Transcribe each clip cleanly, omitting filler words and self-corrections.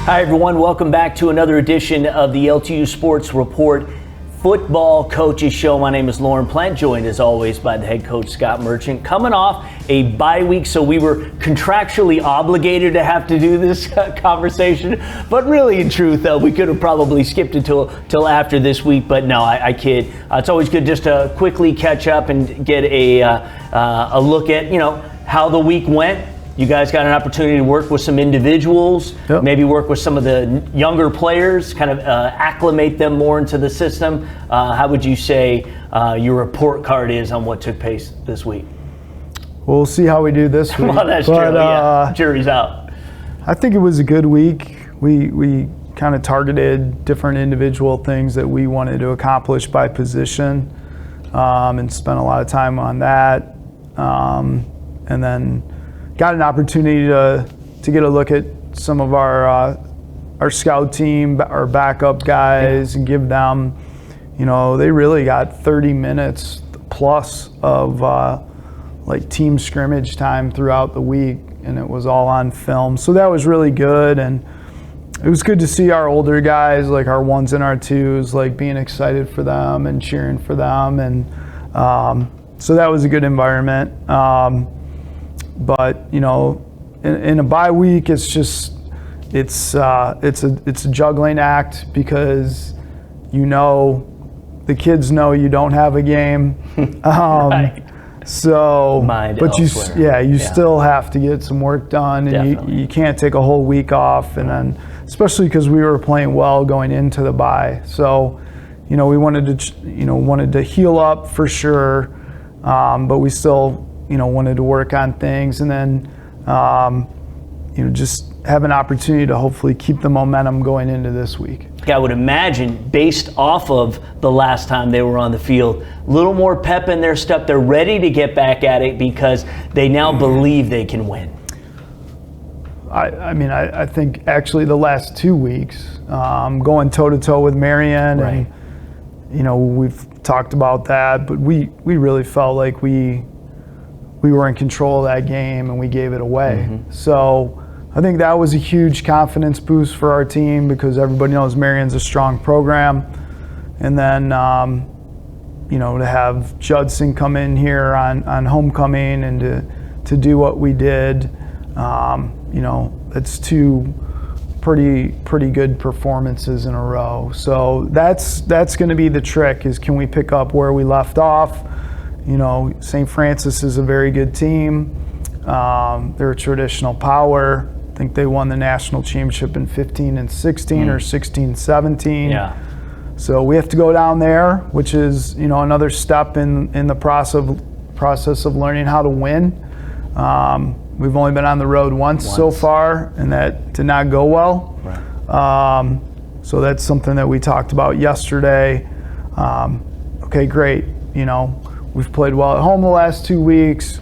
Hi, everyone. Welcome back to another edition of the LTU Sports Report Football Coaches Show. My name is Lauren Plant, joined as always by the head coach, Scott Merchant. Coming off a bye week, so we were contractually obligated to have to do this conversation. But really, in truth, we could have probably skipped it till after this week. But no, I kid. It's always good just to quickly catch up and get a look at, how the week went. You guys got an opportunity to work with some individuals, maybe work with some of the younger players, kind of acclimate them more into the system. How would you say your report card is on what took place this week? We'll see how we do this week. Well, that's true. Yeah. Jury's out. I think it was a good week. We kind of targeted different individual things that we wanted to accomplish by position, and spent a lot of time on that. And then got an opportunity to get a look at some of our scout team, our backup guys, and give them, they really got 30 minutes plus of like team scrimmage time throughout the week, and it was all on film. So that was really good, and it was good to see our older guys, like our ones and our twos, like being excited for them and cheering for them, and so that was a good environment. But in a bye week, it's a juggling act, because the kids know you don't have a game, Right. So Mind but elsewhere. you still have to get some work done, and you can't take a whole week off, and then especially because we were playing well going into the bye, so we wanted to heal up for sure, but we still wanted to work on things, and then, just have an opportunity to hopefully keep the momentum going into this week. I would imagine, based off of the last time they were on the field, a little more pep in their step. They're ready to get back at it because they now believe they can win. I think actually the last 2 weeks, going toe-to-toe with Marion, right. And, we've talked about that, but we really felt like we were in control of that game, and we gave it away. Mm-hmm. So I think that was a huge confidence boost for our team, because everybody knows Marion's a strong program. And then, to have Judson come in here on homecoming and to do what we did, that's two pretty good performances in a row. So that's going to be the trick, is can we pick up where we left off? St. Francis is a very good team. They're a traditional power. I think they won the national championship in 15 and 16 or 16, 17. Yeah. So we have to go down there, which is, another step in the process of learning how to win. We've only been on the road once so far, and that did not go well. Right. So that's something that we talked about yesterday. Okay, great. We've played well at home the last 2 weeks.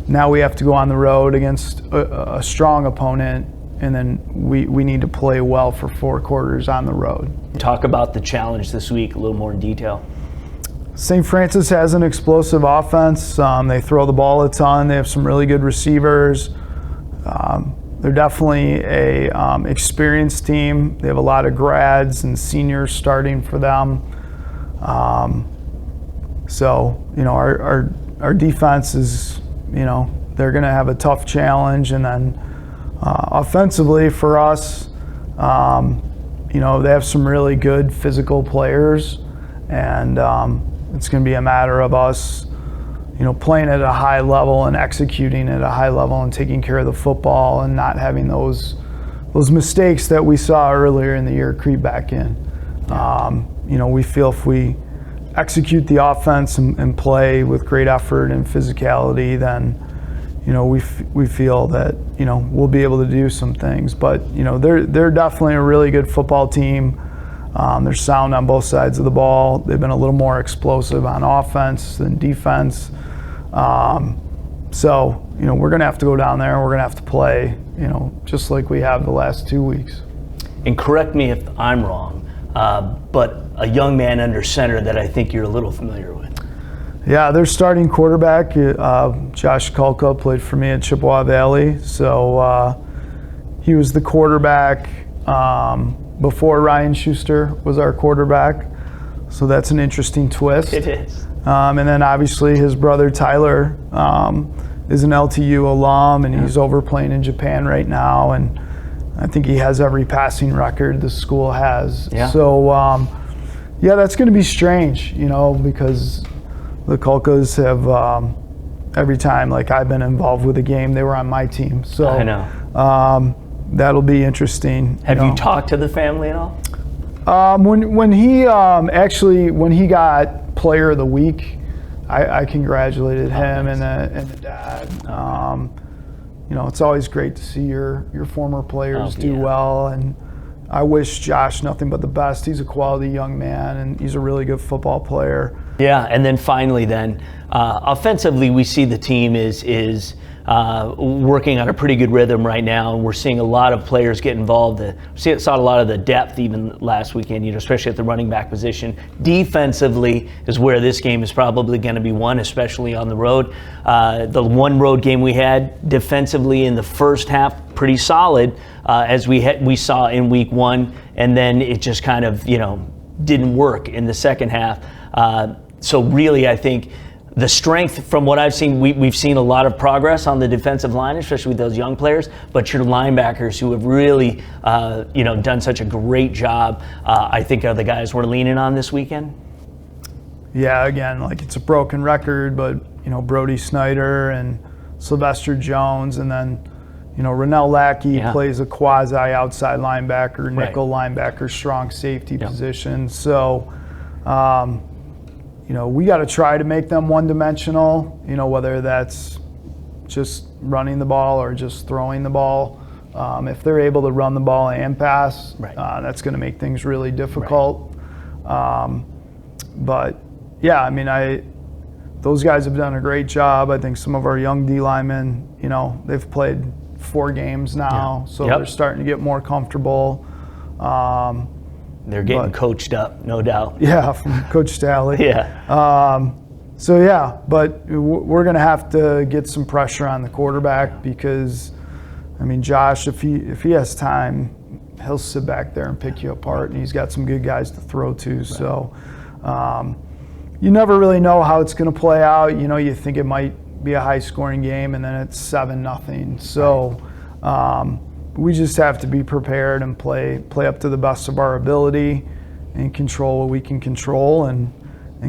Now we have to go on the road against a strong opponent, and then we need to play well for 4 quarters on the road. Talk about the challenge this week a little more in detail. St. Francis has an explosive offense. They throw the ball a ton. They have some really good receivers. They're definitely a experienced team. They have a lot of grads and seniors starting for them. So, our defense is, they're going to have a tough challenge. And then offensively for us, they have some really good physical players. And it's going to be a matter of us, playing at a high level and executing at a high level and taking care of the football and not having those mistakes that we saw earlier in the year creep back in. We feel if we execute the offense and play with great effort and physicality, then we feel that we'll be able to do some things. But they're definitely a really good football team. They're sound on both sides of the ball. They've been a little more explosive on offense than defense. So we're going to have to go down there. We're going to have to play just like we have the last 2 weeks. And correct me if I'm wrong, but a young man under center that I think you're a little familiar with. Yeah, their starting quarterback, Josh Kulka, played for me at Chippewa Valley. So he was the quarterback before Ryan Schuster was our quarterback. So that's an interesting twist. It is. And then obviously his brother Tyler is an LTU alum, and he's over playing in Japan right now. And I think he has every passing record the school has. Yeah. So, yeah, that's going to be strange, because the Kulkas have, every time like I've been involved with a game, they were on my team. So I know. That'll be interesting. Have you talked to the family at all? When he got Player of the Week, I congratulated him and the dad. It's always great to see your former players do well, and I wish Josh nothing but the best. He's a quality young man, and he's a really good football player. Yeah, and then finally, offensively, we see the team is working on a pretty good rhythm right now, and we're seeing a lot of players get involved. Saw a lot of the depth even last weekend, especially at the running back position. Defensively is where this game is probably going to be won, especially on the road. The one road game we had defensively in the first half, pretty solid, as we saw in week one, and then it just kind of didn't work in the second half. So really, I think the strength, from what I've seen, we've seen a lot of progress on the defensive line, especially with those young players. But your linebackers, who have really, done such a great job, I think are the guys we're leaning on this weekend. Yeah, again, it's a broken record, but Brody Snyder and Sylvester Jones, and then Rennell Lackey plays a quasi outside linebacker, nickel linebacker, strong safety position. So. We got to try to make them one-dimensional, whether that's just running the ball or just throwing the ball. If they're able to run the ball and pass, that's going to make things really difficult. But, yeah, those guys have done a great job. I think some of our young D linemen, they've played 4 games now, so they're starting to get more comfortable. They're getting coached up, no doubt. Yeah, from Coach Staley. Yeah. But we're going to have to get some pressure on the quarterback because, Josh, if he has time, he'll sit back there and pick you apart, and he's got some good guys to throw to. Right. So you never really know how it's going to play out. You think it might be a high-scoring game, and then it's 7-0. So we just have to be prepared and play up to the best of our ability and control what we can control and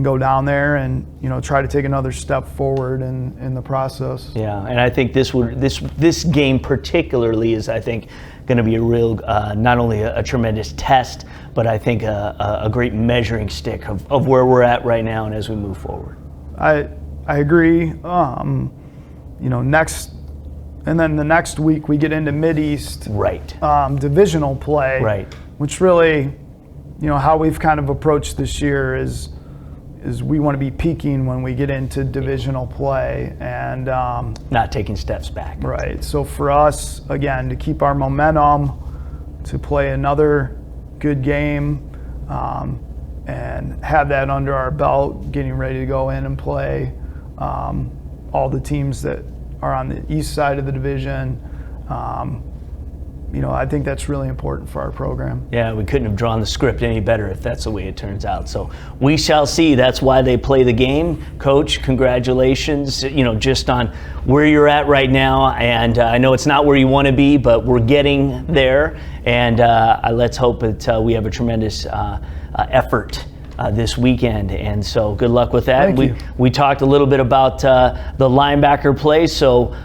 go down there and try to take another step forward in the process. Yeah, and I think this game particularly is, I think, going to be a real not only a tremendous test, but I think a great measuring stick of where we're at right now and as we move forward. I agree. And then the next week we get into Mideast divisional play, which really, how we've kind of approached this year is we want to be peaking when we get into divisional play and not taking steps back. Right. So for us, again, to keep our momentum, to play another good game, and have that under our belt, getting ready to go in and play all the teams that are on the east side of the division. I think that's really important for our program. Yeah, we couldn't have drawn the script any better if that's the way it turns out. So we shall see. That's why they play the game. Coach, congratulations, just on where you're at right now. And I know it's not where you want to be, but we're getting there. And let's hope that we have a tremendous effort this weekend, and so good luck with that. We talked a little bit about the linebacker play, so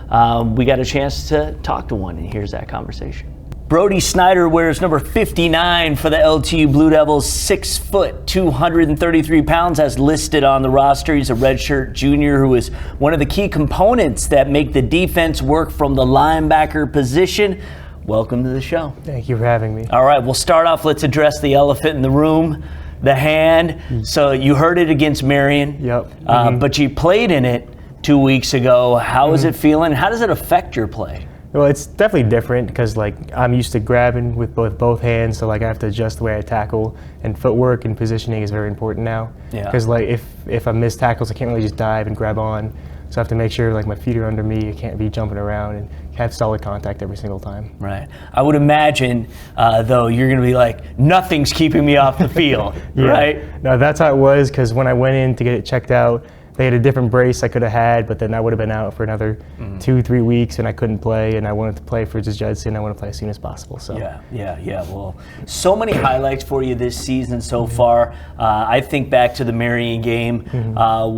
we got a chance to talk to one, and here's that conversation. Brody Snyder wears number 59 for the LTU Blue Devils, 6 foot, 233 pounds as listed on the roster. He's a redshirt junior who is one of the key components that make the defense work from the linebacker position. Welcome to the show. Thank you for having me. All right, we'll start off. Let's address the elephant in the room. The hand. So you heard it against Marion. Yep. But you played in it 2 weeks ago. How is it feeling? How does it affect your play? Well, it's definitely different because I'm used to grabbing with both hands, so I have to adjust the way I tackle, and footwork and positioning is very important now. Yeah. Because if I miss tackles, I can't really just dive and grab on. So I have to make sure like my feet are under me, I can't be jumping around, and have solid contact every single time. Right. I would imagine, though, you're going to be like, nothing's keeping me off the field, Yeah. right? No, that's how it was, because when I went in to get it checked out, they had a different brace I could have had, but then I would have been out for another 2-3 weeks, and I couldn't play, and I wanted to play for just Judson. I want to play as soon as possible. So Yeah. Well, so many highlights for you this season so far. I think back to the Marion game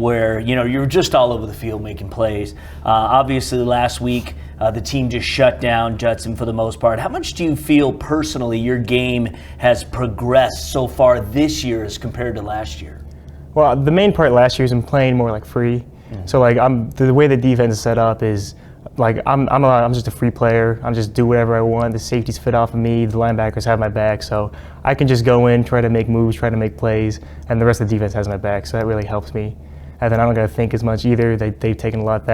where, you were just all over the field making plays. Obviously, last week, the team just shut down Judson for the most part. How much do you feel personally your game has progressed so far this year as compared to last year? Well, the main part last year is I'm playing more like free. So like the way the defense is set up is like I'm just a free player. I'm just do whatever I want. The safeties fit off of me. The linebackers have my back, so I can just go in, try to make moves, try to make plays, and the rest of the defense has my back. So that really helps me. And then I don't got to think as much either. They've taken a lot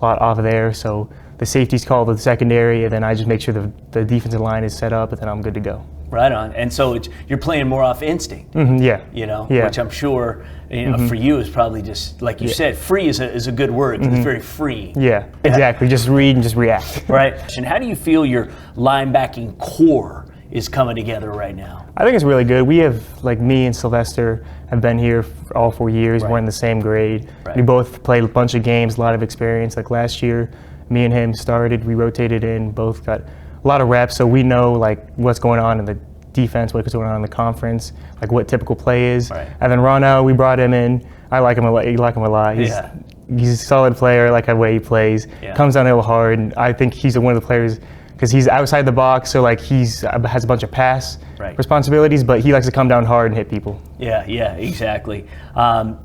off of there. So the safeties call the secondary, and then I just make sure the defensive line is set up, and then I'm good to go. Right on. And so you're playing more off instinct. Yeah. Which I'm sure for you is probably just, like you said, free is a good word. It's very free. Yeah, exactly. Just read and just react. Right. And how do you feel your linebacking core is coming together right now? I think it's really good. We have, like me and Sylvester have been here for all 4 years. Right. We're in the same grade. Right. We both played a bunch of games, a lot of experience. Like last year, me and him started, we rotated in, both got a lot of reps, so we know like what's going on in the defense, what's going on in the conference, like what typical play is. Right. And then Rono, we brought him in. I like him a lot. You like him a lot. He's a solid player. I like the way he plays. Yeah. Comes downhill hard, and I think he's one of the players because he's outside the box. So like has a bunch of pass responsibilities, but he likes to come down hard and hit people. Yeah, exactly.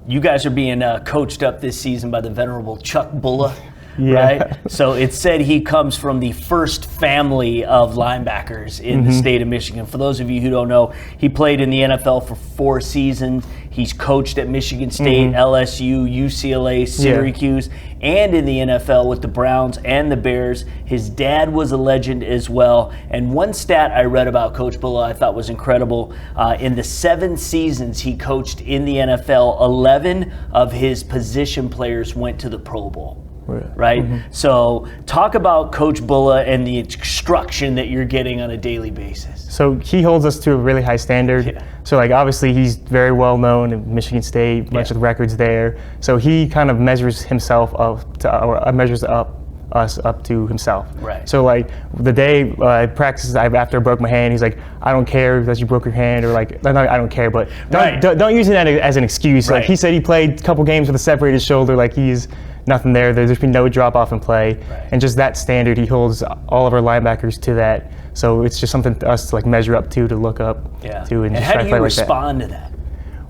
You guys are being coached up this season by the venerable Chuck Bulla. Right? So it said he comes from the first family of linebackers in the state of Michigan. For those of you who don't know, he played in the NFL for 4 seasons. He's coached at Michigan State, LSU, UCLA, Syracuse, and in the NFL with the Browns and the Bears. His dad was a legend as well. And one stat I read about Coach Bulla I thought was incredible. In the 7 seasons he coached in the NFL, 11 of his position players went to the Pro Bowl. Right? So talk about Coach Bulla and the instruction that you're getting on a daily basis. So he holds us to a really high standard. Yeah. So like obviously he's very well known in Michigan State, bunch of records there. So he kind of measures himself up to, or measures us up to himself. Right. So like the day I practiced after I broke my hand, he's like, I don't care that you broke your hand, or like, no, I don't care, but don't use it as an excuse. Like he said he played a couple games with a separated shoulder, like he's nothing there. There's been no drop off in play, and just that standard, he holds all of our linebackers to that. So it's just something to us to like measure up to look up to, and just how try do to play you like that. respond to that?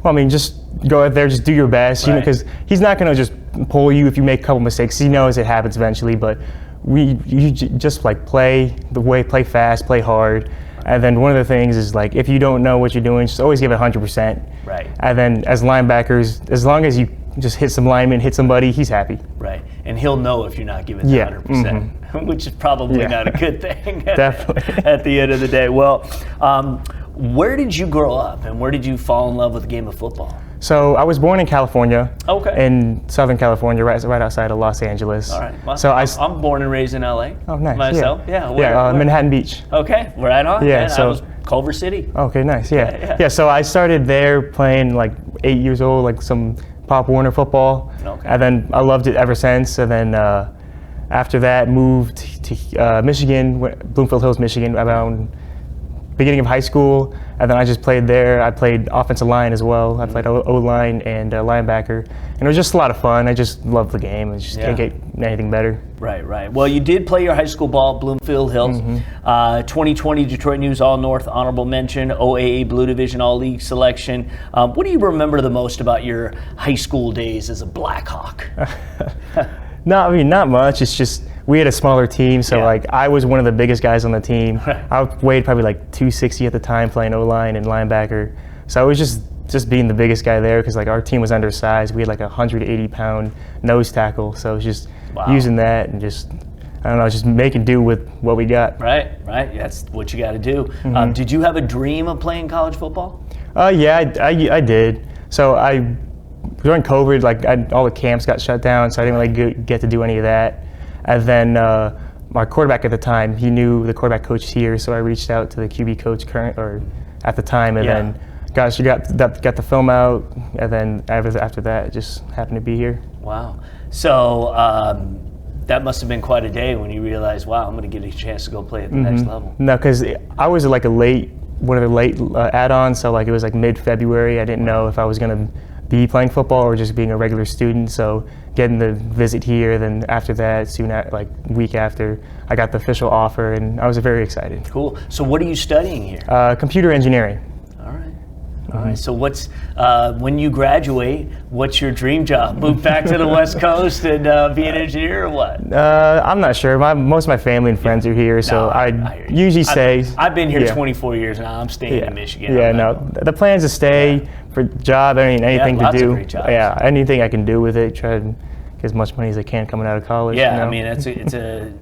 Well, I mean, just go out there, just do your best, you know, because he's not going to just pull you if you make a couple mistakes. He knows it happens eventually, but you just like play fast, play hard. And then one of the things is like, if you don't know what you're doing, just always give it 100%. Right. And then as linebackers, as long as you just hit some lineman, hit somebody, he's happy. Right. And he'll know if you're not giving 100%, which is probably not a good thing. Definitely. At the end of the day. Well, where did you grow up and where did you fall in love with the game of football? So I was born in California. Okay. In Southern California, right outside of Los Angeles. All right. Well, so I'm born and raised in LA. Oh, nice. Myself. Where? Manhattan Beach. Okay. Right on. Yeah. So I was Culver City. Okay, nice. Yeah. So I started there playing like 8 years old, like some Pop Warner football. Okay. And then I loved it ever since. And then after that, moved to Michigan, Bloomfield Hills, Michigan, around beginning of high school, and then I just played there. I played offensive line as well. I played O-line and linebacker, and it was just a lot of fun. I just loved the game. I just can't get anything better. Right. Well, you did play your high school ball at Bloomfield Hills. 2020 Detroit News All-North honorable mention, OAA Blue Division All-League selection. What do you remember the most about your high school days as a Blackhawk? Not much. It's just we had a smaller team, so like I was one of the biggest guys on the team. I weighed probably like 260 at the time, playing O-line and linebacker. So I was just being the biggest guy there because like our team was undersized. We had like a 180-pound nose tackle, so it was just using that and just just making do with what we got. Right. That's what you got to do. Did you have a dream of playing college football? Yeah, I did. So I during COVID, like all the camps got shut down, so I didn't really get to do any of that. And then my quarterback at the time, he knew the quarterback coach here, so I reached out to the QB coach at the time, and then got the film out, and then after that, it just happened to be here. Wow. So that must have been quite a day when you realized, wow, I'm going to get a chance to go play at the next level. No, because I was like one of the late add-ons, so like it was like mid-February. I didn't know if I was going to be playing football or just being a regular student. So getting the visit here, then after that, like week after, I got the official offer, and I was very excited. Cool. So what are you studying here? Computer engineering. All right. So what's when you graduate? What's your dream job? Move back to the West Coast and be an engineer, or what? I'm not sure. Most of my family and friends are here, so I usually stay. I've been here 24 years now. I'm staying in Michigan. Yeah, the plan is to stay for job. I mean, anything to do. Of great jobs. Yeah, anything I can do with it. Try to get as much money as I can coming out of college. Yeah, you know? I mean, it's a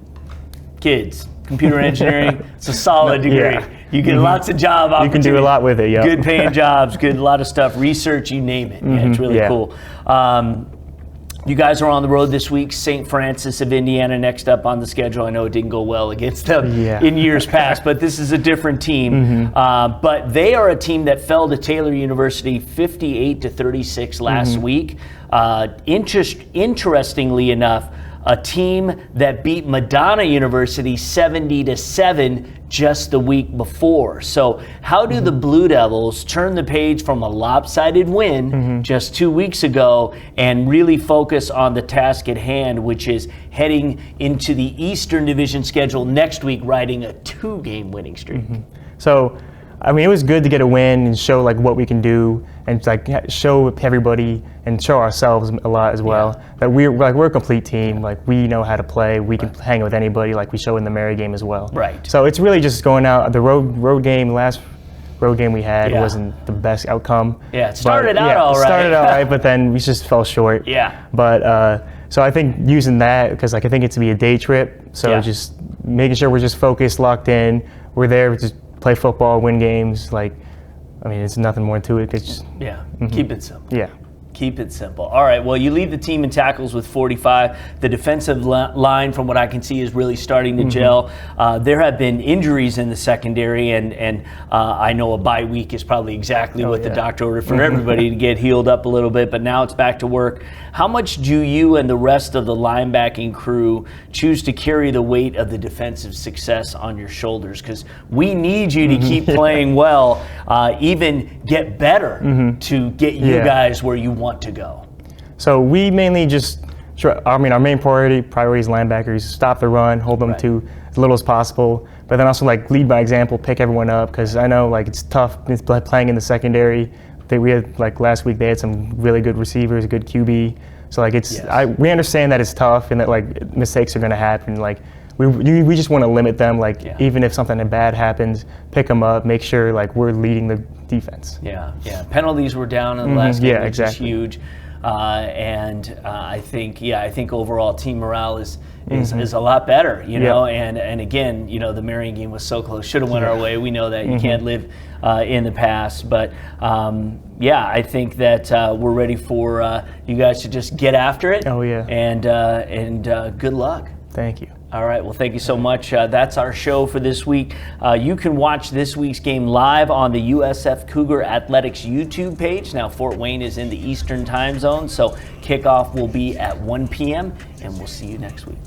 kids. Computer engineering, it's a solid degree. Yeah. You get lots of job opportunities. You can do a lot with it, yeah. Good paying jobs, a lot of stuff, research, you name it. Yeah, it's really cool. You guys are on the road this week. St. Francis of Indiana next up on the schedule. I know it didn't go well against them in years past, but this is a different team. But they are a team that fell to Taylor University 58-36 last week. Interestingly enough, a team that beat Madonna University 70-7 just the week before. So how do the Blue Devils turn the page from a lopsided win just 2 weeks ago and really focus on the task at hand, which is heading into the Eastern Division schedule next week, riding a 2-game winning streak? So, I mean, it was good to get a win and show like what we can do, and like show everybody and show ourselves a lot as well. That we're a complete team. Like we know how to play. We can hang with anybody. Like we show in the Mary game as well. Right. So it's really just going out. The road game, last road game we had wasn't the best outcome. Yeah, it started out all right. Started out right, but then we just fell short. Yeah. But so I think using that, because like I think it's to be a day trip. So just making sure we're just focused, locked in. We're there to play football, win games. Like, I mean, it's nothing more to it. It's just, keep it simple. Yeah. Keep it simple. All right, well, you lead the team in tackles with 45. The defensive line, from what I can see, is really starting to gel. There have been injuries in the secondary, and I know a bye week is probably exactly what the doctor ordered for everybody to get healed up a little bit, but now it's back to work. How much do you and the rest of the linebacking crew choose to carry the weight of the defensive success on your shoulders? Because we need you to keep playing well, even get better to get you guys where you want to go. So we mainly just, I mean, our main priority is linebackers. Stop the run, hold them to as little as possible, but then also like lead by example, pick everyone up, because I know like it's tough playing in the secondary. We had like last week they had some really good receivers, a good QB. So like it's we understand that it's tough and that like mistakes are going to happen. Like we just want to limit them. Like even if something bad happens, pick them up, make sure like we're leading the defense. Yeah. Penalties were down in the last game, which is huge. And I think overall team morale is a lot better, you know. And again, you know, the Marion game was so close, should have went our way. We know that you can't live in the past, but I think that we're ready for you guys to just get after it. Oh yeah. And good luck. Thank you. All right, well, thank you so much. That's our show for this week. You can watch this week's game live on the USF Cougar Athletics YouTube page. Now, Fort Wayne is in the Eastern time zone, so kickoff will be at 1 p.m., and we'll see you next week.